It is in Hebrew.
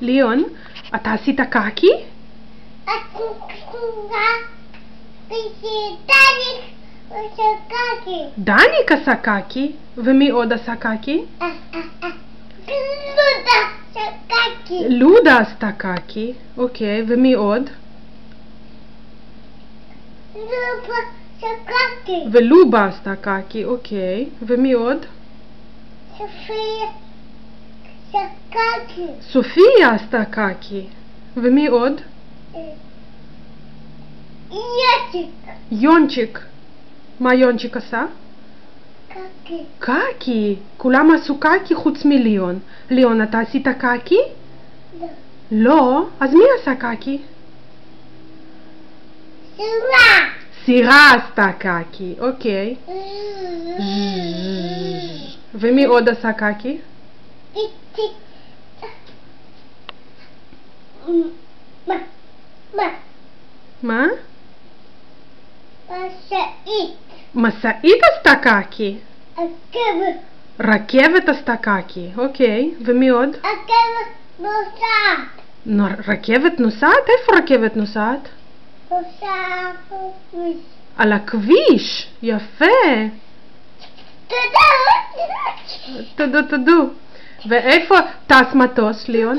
ליאון, אתה עשית קקי? דניק עשה קקי. ומי עוד עשה קקי? לודה עשתה קקי. אוקיי, ומי עוד? ולובה עשתה קקי. אוקיי, ומי עוד? סופיה עשתה קקי. ומי עוד? יונצ'יק. מה יונצ'יק עשה? קקי. כולם עשו קקי חוץ מליאון. ליאון, אתה עשית קקי? לא. אז מי עשה קקי? סירה עשתה קקי. אוקיי. ומי עוד עשה קקי? מה? משאית עשתה קקי. רכבת עשתה קקי. אוקיי. ומי עוד? רכבת נוסעת? איפה רכבת נוסעת? על הכביש. יפה. תודו. ואיפה טס מטוס, ליאון?